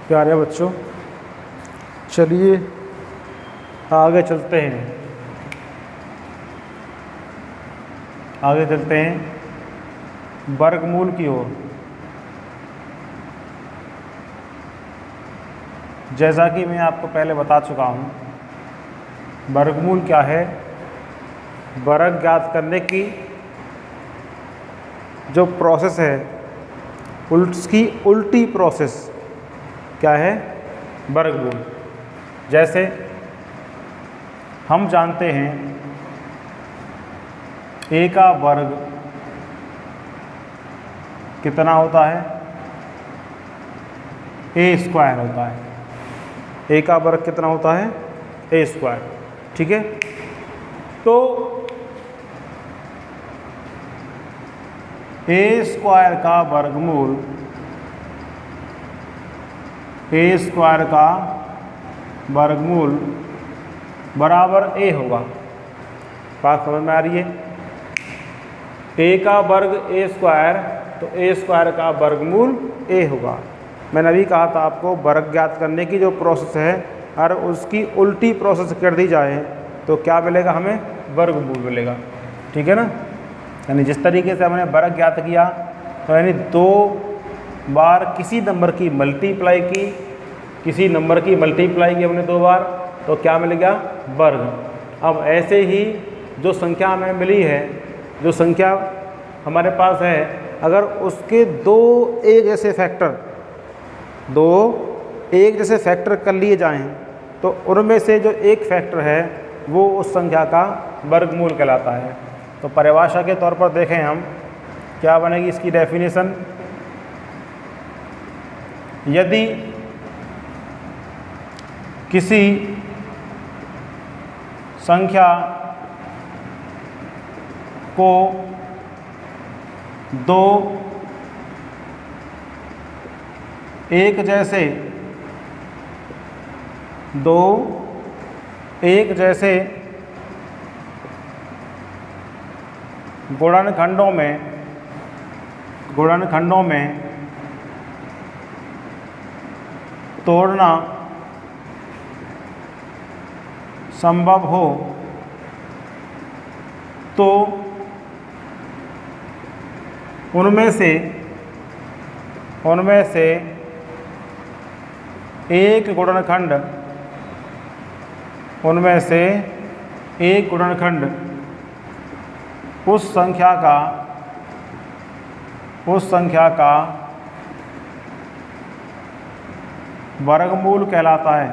प्यारे बच्चों, चलिए आगे चलते हैं। आगे चलते हैं वर्गमूल की ओर। जैसा कि मैं आपको पहले बता चुका हूँ, वर्गमूल क्या है। वर्ग ज्ञात करने की जो प्रोसेस है, उसकी उल्टी प्रोसेस क्या है, वर्गमूल। जैसे हम जानते हैं a का वर्ग कितना होता है, a स्क्वायर होता है। a का वर्ग कितना होता है, a स्क्वायर। ठीक है, तो a स्क्वायर का वर्गमूल, a स्क्वायर का वर्गमूल बराबर a होगा। बात समझ में आ रही है। a का वर्ग a स्क्वायर, तो a स्क्वायर का वर्गमूल a होगा। मैंने अभी कहा था आपको, वर्ग ज्ञात करने की जो प्रोसेस है, अगर उसकी उल्टी प्रोसेस कर दी जाए तो क्या मिलेगा, हमें वर्गमूल मिलेगा। ठीक है ना। यानी जिस तरीके से हमने वर्ग ज्ञात किया, तो यानी 2 बार किसी नंबर की मल्टीप्लाई की, किसी नंबर की मल्टीप्लाई की हमने 2 बार, तो क्या मिल गया, वर्ग। अब ऐसे ही जो संख्या हमें मिली है, जो संख्या हमारे पास है, अगर उसके 2 एक जैसे फैक्टर, 2 एक जैसे फैक्टर कर लिए जाएं, तो उनमें से जो एक फैक्टर है वो उस संख्या का वर्गमूल कहलाता है। तो परिभाषा के तौर पर देखें हम, क्या बनेगी इसकी डेफिनेशन। यदि किसी संख्या को 2 एक जैसे गुणनखंडों में तोड़ना संभव हो, तो उनमें से एक गुणनखंड उस संख्या का वर्गमूल कहलाता है।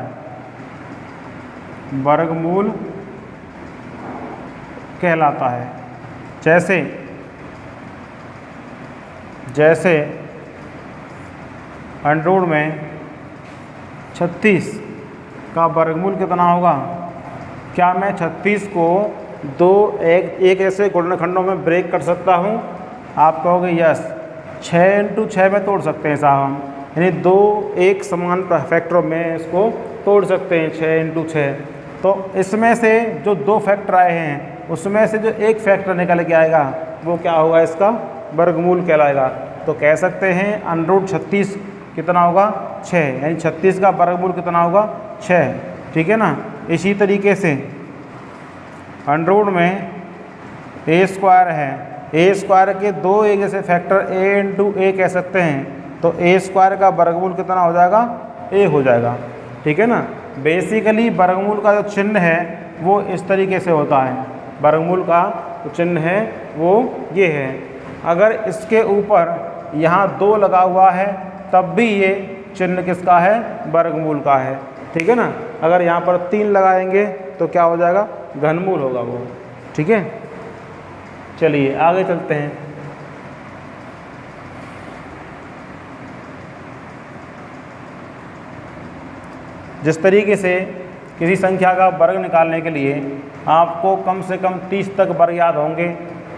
वर्गमूल कहलाता है। जैसे अंडरवुड में 36 का वर्गमूल कितना होगा। क्या मैं 36 को 2 एक ऐसे गुणनखंडों में ब्रेक कर सकता हूँ? आप कहोगे यस, 6 × 6 में तोड़ सकते हैं साहब हम, यानी 2 एक समान फैक्टरों में इसको तोड़ सकते हैं, 6 × 6। तो इसमें से जो 2 फैक्टर आए हैं, उसमें से जो एक फैक्टर निकल के आएगा वो क्या होगा, इसका वर्गमूल कहलाएगा। तो कह सकते हैं √36 कितना होगा, 6, यानी 36 का वर्गमूल कितना होगा, 6। ठीक है ना। इसी तरीके से अंडरवुड में a स्क्वायर है, a स्क्वायर के 2 एक जैसे फैक्टर a × a कह सकते हैं, तो a स्क्वायर का वर्गमूल कितना हो जाएगा, a हो जाएगा। ठीक है ना। बेसिकली वर्गमूल का जो चिन्ह है वो इस तरीके से होता है। वर्गमूल का जो चिन्ह है वो ये है। अगर इसके ऊपर यहाँ 2 लगा हुआ है, तब भी ये चिन्ह किसका है, वर्गमूल का है। ठीक है ना। अगर यहाँ पर 3 लगाएंगे तो क्या हो जाएगा, घनमूल होगा वो। ठीक है, चलिए आगे चलते हैं। जिस तरीके से किसी संख्या का वर्ग निकालने के लिए आपको कम से कम 30 तक वर्ग याद होंगे,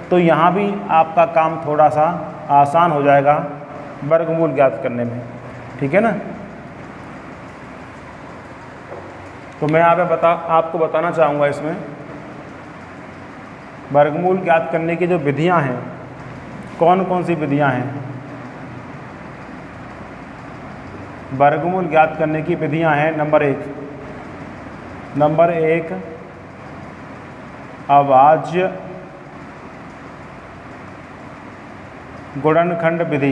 तो यहाँ भी आपका काम थोड़ा सा आसान हो जाएगा वर्गमूल ज्ञात करने में। ठीक है ना। तो मैं यहाँ पे आपको बताना चाहूँगा इसमें वर्गमूल ज्ञात करने की जो विधियाँ हैं, कौन कौन सी विधियाँ हैं। वर्गमूल ज्ञात करने की विधियां हैं। नंबर एक अभाज्य गुणनखंड विधि।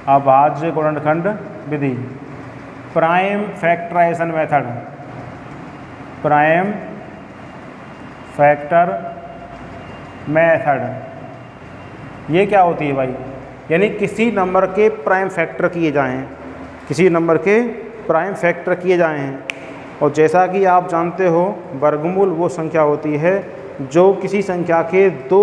अभाज्य गुणनखंड विधि, prime factorization method. Prime factor method ये क्या होती है भाई? यानी किसी नंबर के प्राइम फैक्टर किए जाएं, किसी नंबर के प्राइम फैक्टर किए जाएं। और जैसा कि आप जानते हो वर्गमूल वो संख्या होती है जो किसी संख्या के दो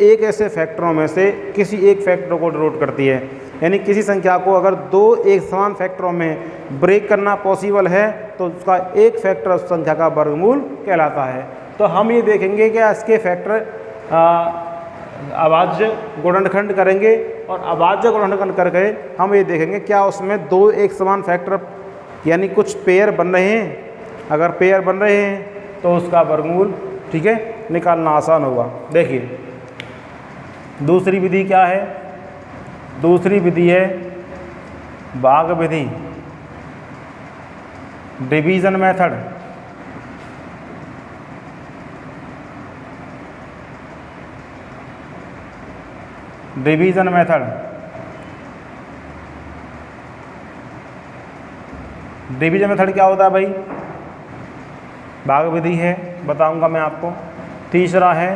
एक ऐसे फैक्टरों में से किसी एक फैक्टर को डिनोट करती है। यानी किसी संख्या को अगर दो एक समान फैक्टरों में ब्रेक करना पॉसिबल है तो उसका एक फैक्टर उस संख्या का वर्गमूल कहलाता है। तो हम ये देखेंगे कि इसके फैक्टर अभाज्य गुणनखंड करेंगे और अभाज्य गुणनखंड करके हम ये देखेंगे क्या उसमें दो एक समान फैक्टर यानी कुछ पेयर बन रहे हैं। अगर पेयर बन रहे हैं तो उसका वर्गमूल ठीक है निकालना आसान होगा। देखिए दूसरी विधि क्या है? दूसरी विधि है भाग विधि, division method. Division method, division method क्या होता है भाई? भाग विधि है, बताऊंगा मैं आपको। तीसरा है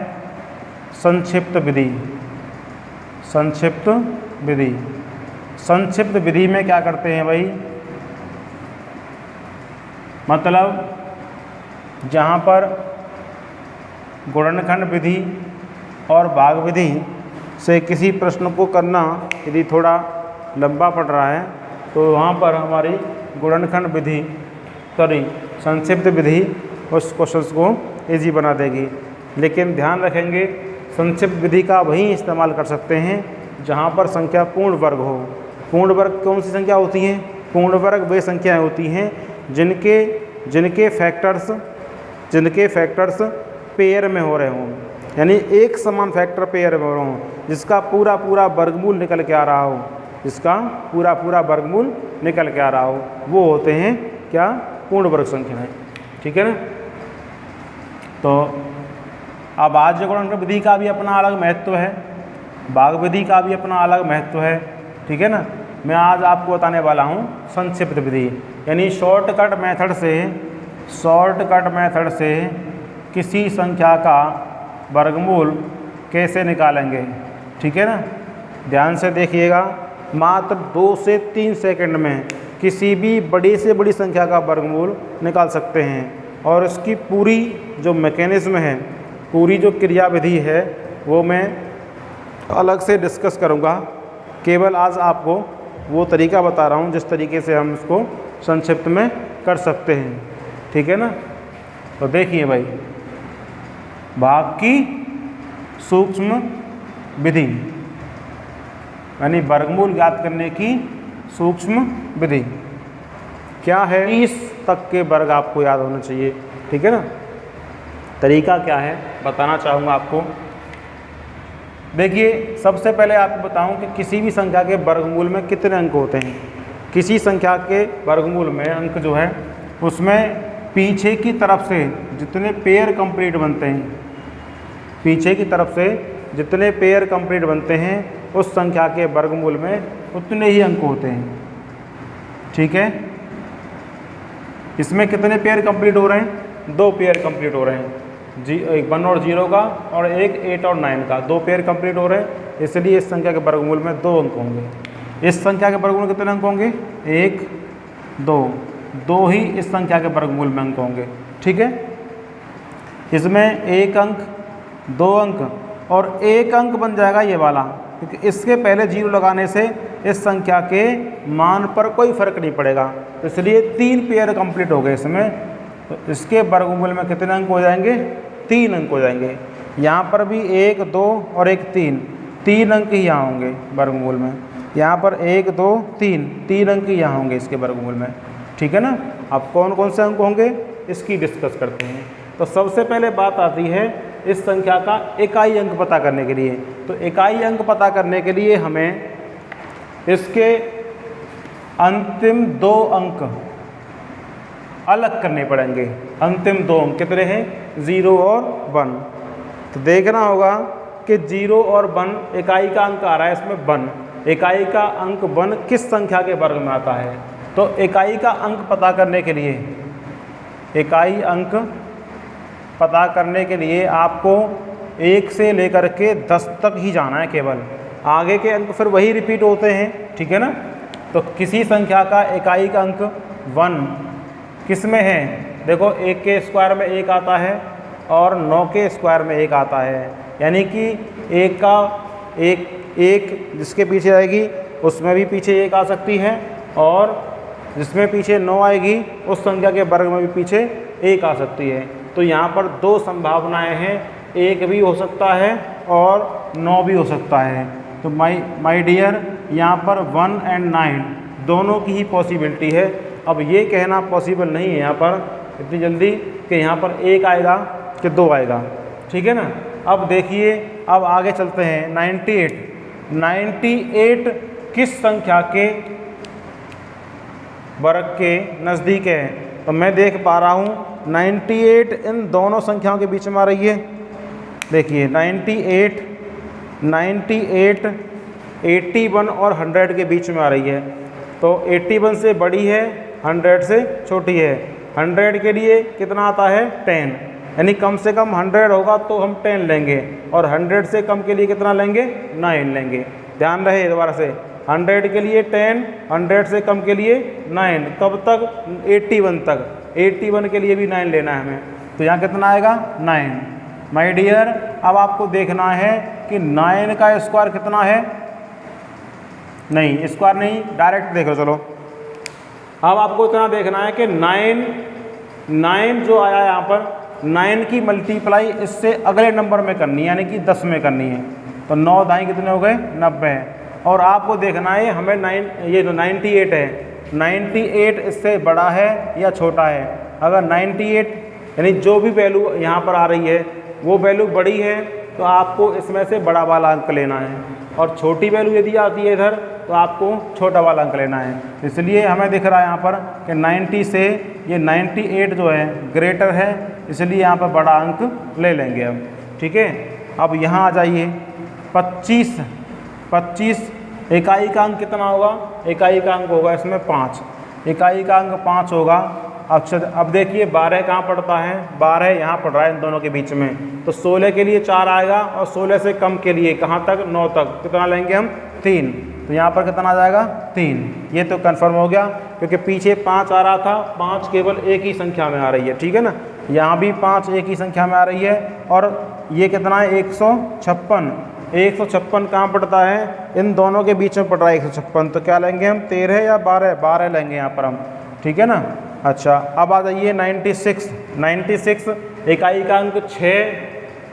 संक्षिप्त विधि। संक्षिप्त विधि, संक्षिप्त विधि में क्या करते हैं भाई? मतलब जहाँ पर गुणनखंड विधि और भाग विधि से किसी प्रश्न को करना यदि थोड़ा लंबा पड़ रहा है तो वहाँ पर हमारी गुणनखंड विधि संक्षिप्त विधि उस क्वेश्चन को ईजी बना देगी। लेकिन ध्यान रखेंगे संक्षिप्त विधि का वहीं इस्तेमाल कर सकते हैं जहाँ पर संख्या पूर्ण वर्ग हो। पूर्ण वर्ग कौन सी संख्या होती हैं? पूर्ण वर्ग वे संख्याएं होती हैं जिनके फैक्टर्स पेयर में हो रहे हों, यानी एक समान फैक्टर पेयर में हो रहे हों, जिसका पूरा पूरा वर्गमूल निकल के आ रहा हो, जिसका पूरा पूरा वर्गमूल निकल के आ रहा हो, वो होते हैं क्या? पूर्ण वर्ग संख्याएं। ठीक है ना? तो अभाज्य गुणनखंड विधि का भी अपना अलग महत्व है, भाग विधि का भी अपना अलग महत्व है। ठीक है ना? मैं आज आपको बताने वाला हूँ संक्षिप्त विधि, यानी शॉर्टकट मेथड से किसी संख्या का वर्गमूल कैसे निकालेंगे। ठीक है ना? ध्यान से देखिएगा, मात्र 2 से 3 सेकंड में किसी भी बड़ी से बड़ी संख्या का वर्गमूल निकाल सकते हैं। और इसकी पूरी जो मैकेनिज्म है, पूरी जो क्रियाविधि है, वो मैं अलग से डिस्कस करूँगा। केवल आज आपको वो तरीका बता रहा हूँ जिस तरीके से हम इसको संक्षिप्त में कर सकते हैं। ठीक है ना? तो देखिए भाई, भाग की सूक्ष्म विधि यानी वर्गमूल ज्ञात करने की सूक्ष्म विधि क्या है? 30 तक के वर्ग आपको याद होना चाहिए। ठीक है ना? तरीका क्या है बताना चाहूँगा आपको। देखिए सबसे पहले आपको बताऊं कि किसी भी संख्या के वर्गमूल में कितने अंक होते हैं। किसी संख्या के वर्गमूल में अंक जो है उसमें पीछे की तरफ से जितने पेयर कंप्लीट बनते हैं, पीछे की तरफ से जितने पेयर कंप्लीट बनते हैं उस संख्या के वर्गमूल में उतने ही अंक होते हैं। ठीक है? इसमें कितने पेयर कंप्लीट हो रहे हैं? 2 पेयर कंप्लीट हो रहे हैं, 1 और 0 का और एक 8 और 9 का 2 पेयर कंप्लीट हो रहे हैं। इसलिए इस संख्या के वर्गमूल में 2 अंक होंगे। इस संख्या के वर्गमूल में कितने अंक होंगे? 1, 2 ही इस संख्या के वर्गमूल में अंक होंगे। ठीक है? इसमें 1 अंक, 2 अंक और 1 अंक बन जाएगा ये वाला, क्योंकि इसके पहले 0 लगाने से इस संख्या के मान पर कोई फर्क नहीं पड़ेगा। तो इसलिए 3 पेयर कंप्लीट हो गए इसमें। तो इसके वर्गमूल में कितने अंक हो जाएंगे? 3 अंक हो जाएंगे। यहाँ पर भी 1, 2 और 1, 3 अंक ही यहाँ होंगे वर्गमूल में। यहाँ पर 1, 2, 3 अंक ही यहाँ होंगे इसके वर्गमूल में। ठीक है ना? अब कौन कौन से अंक होंगे इसकी डिस्कस करते हैं। तो सबसे पहले बात आती है इस संख्या का इकाई अंक पता करने के लिए। तो इकाई अंक पता करने के लिए हमें इसके अंतिम 2 अंक अलग करने पड़ेंगे। अंतिम 2 अंक कितने हैं? 0 और 1। तो देखना होगा कि 0 और 1 इकाई का अंक आ रहा है, इसमें 1 इकाई का अंक 1 किस संख्या के वर्ग में आता है? तो इकाई का अंक पता करने के लिए, इकाई अंक पता करने के लिए आपको 1 से लेकर के 10 तक ही जाना है केवल, आगे के अंक फिर वही रिपीट होते हैं, ठीक है ना। तो किसी संख्या का इकाई का अंक 1 किस में है? देखो 1 के स्क्वायर में 1 आता है और 9 के स्क्वायर में 1 आता है, यानी कि 1 का एक जिसके पीछे आएगी उसमें भी पीछे 1 आ सकती है, और जिसमें पीछे 9 आएगी उस संख्या के वर्ग में भी पीछे 1 आ सकती है। तो यहाँ पर 2 संभावनाएं हैं, 1 भी हो सकता है और 9 भी हो सकता है। तो माय डियर, यहाँ पर 1 और 9 दोनों की ही पॉसिबिलिटी है। अब ये कहना पॉसिबल नहीं है यहाँ पर इतनी जल्दी कि यहाँ पर 1 आएगा कि 2 आएगा, ठीक है ना। अब देखिए, अब आगे चलते हैं। 98 किस संख्या के वर्ग के नज़दीक है? तो मैं देख पा रहा हूँ 98 इन दोनों संख्याओं के बीच में आ रही है। देखिए 98 81 और 100 के बीच में आ रही है। तो 81 से बड़ी है, 100 से छोटी है। 100 के लिए कितना आता है? 10, यानी कम से कम 100 होगा तो हम 10 लेंगे, और 100 से कम के लिए कितना लेंगे? 9 लेंगे। ध्यान रहे दोबारा से, 100 के लिए 10, 100 से कम के लिए 9, कब तक? 81 तक। 81 के लिए भी 9 लेना है हमें, तो यहाँ कितना आएगा? 9। माय डियर, अब आपको देखना है कि 9 का स्क्वायर कितना है? नहीं, स्क्वायर नहीं, डायरेक्ट देखो। चलो अब आपको इतना देखना है कि 9 जो आया यहाँ पर, 9 की मल्टीप्लाई इससे अगले नंबर में करनी है, यानी कि 10 में करनी है। तो 9 दाएँ कितने हो गए? 90। और आपको देखना है हमें ये जो 98 है, 98 इससे बड़ा है या छोटा है। अगर 98 यानी जो भी वैल्यू यहाँ पर आ रही है वो वैल्यू बड़ी है तो आपको इसमें से बड़ा वाला अंक लेना है, और छोटी वैल्यू यदि आती है इधर तो आपको छोटा वाला अंक लेना है। इसलिए हमें दिख रहा है यहाँ पर कि 90 से ये 98 जो है ग्रेटर है, इसलिए यहाँ पर बड़ा अंक ले लेंगे हम, ठीक है। अब यहाँ आ जाइए, 25 इकाई का अंक कितना होगा? इकाई का अंक होगा इसमें 5, इकाई का अंक 5 होगा। अब देखिए 12 कहाँ पड़ता है? 12 यहाँ पड़ रहा है इन दोनों के बीच में। तो 16 के लिए 4 आएगा, और 16 से कम के लिए कहाँ तक? 9 तक। कितना लेंगे हम? 3। तो यहाँ पर कितना आ जाएगा? 3। ये तो कंफर्म हो गया, क्योंकि पीछे 5 आ रहा था, 5 केवल एक ही संख्या में आ रही है, ठीक है ना। यहाँ भी 5 एक ही संख्या में आ रही है, और ये कितना है? 156। 156 कहाँ पड़ता है? इन दोनों के बीच में पड़ रहा है 156। तो क्या लेंगे हम? 13 या 12? 12 लेंगे यहाँ पर हम, ठीक है ना। अच्छा, अब आ जाइए 96 इकाई का अंक 6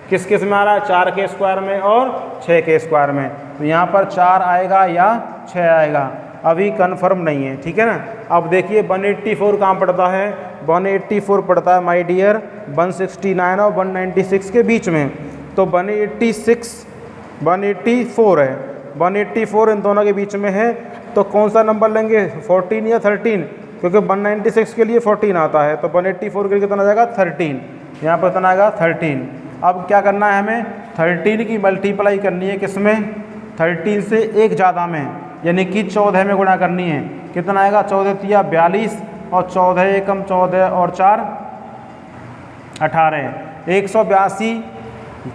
किस किस में आ रहा है? 4 के स्क्वायर में और 6 के स्क्वायर में। तो यहाँ पर 4 आएगा या 6 आएगा, अभी कंफर्म नहीं है, ठीक है ना। अब देखिए 184 कहाँ पड़ता है? 184 पड़ता है माय डियर 169 और 196 के बीच में। तो 184 है, 184 इन दोनों के बीच में है। तो कौन सा नंबर लेंगे? 14 या 13? क्योंकि 196 के लिए 14 आता है, तो 184 के लिए कितना आ जाएगा? 13। यहाँ पर कितना आएगा? 13। अब क्या करना है हमें? 13 की मल्टीप्लाई करनी है किस में? 13 से एक ज़्यादा में, यानी कि 14 में गुणा करनी है। कितना आएगा? 14 तिया 42, और 14 एकम 14 और 4 18। 182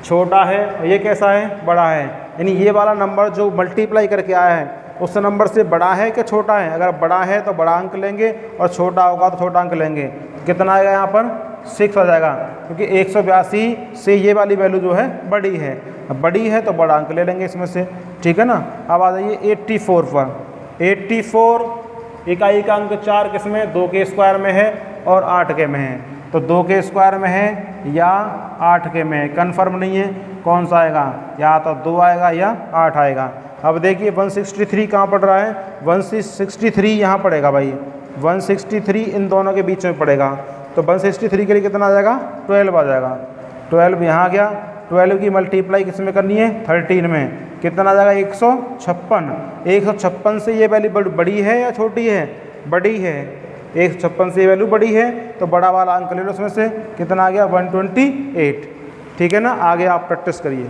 छोटा है, ये कैसा है? बड़ा है। यानी ये वाला नंबर जो मल्टीप्लाई करके आया है उस नंबर से बड़ा है कि छोटा है? अगर बड़ा है तो बड़ा अंक लेंगे, और छोटा होगा तो छोटा अंक लेंगे। कितना आएगा यहाँ पर? 6 आ जाएगा, क्योंकि 182 से ये वाली वैल्यू जो है बड़ी है। अब बड़ी है तो बड़ा अंक ले लेंगे इसमें से, ठीक है ना। अब आ जाइए 84 पर। 84 इकाई का अंक 4 किस में? 2 के स्क्वायर में है और 8 के में है। तो 2 के स्क्वायर में है या 8 के में है, कन्फर्म नहीं है कौन सा आएगा, या तो 2 आएगा या 8 आएगा। अब देखिए 163 कहाँ पड़ रहा है? 163 यहाँ पड़ेगा भाई, 163 इन दोनों के बीच में पड़ेगा। तो 163 के लिए कितना आ जाएगा? 12 आ जाएगा। 12 यहाँ आ गया। 12 की मल्टीप्लाई किस में करनी है? 13 में। कितना आ जाएगा 156। 156 से ये वैल्यू बड़ी है या छोटी है? बड़ी है। 156 से ये वैल्यू बड़ी है, तो बड़ा वाला अंक ले लो उसमें से, कितना आ गया 128। ठीक है ना, आगे आप प्रैक्टिस करिए।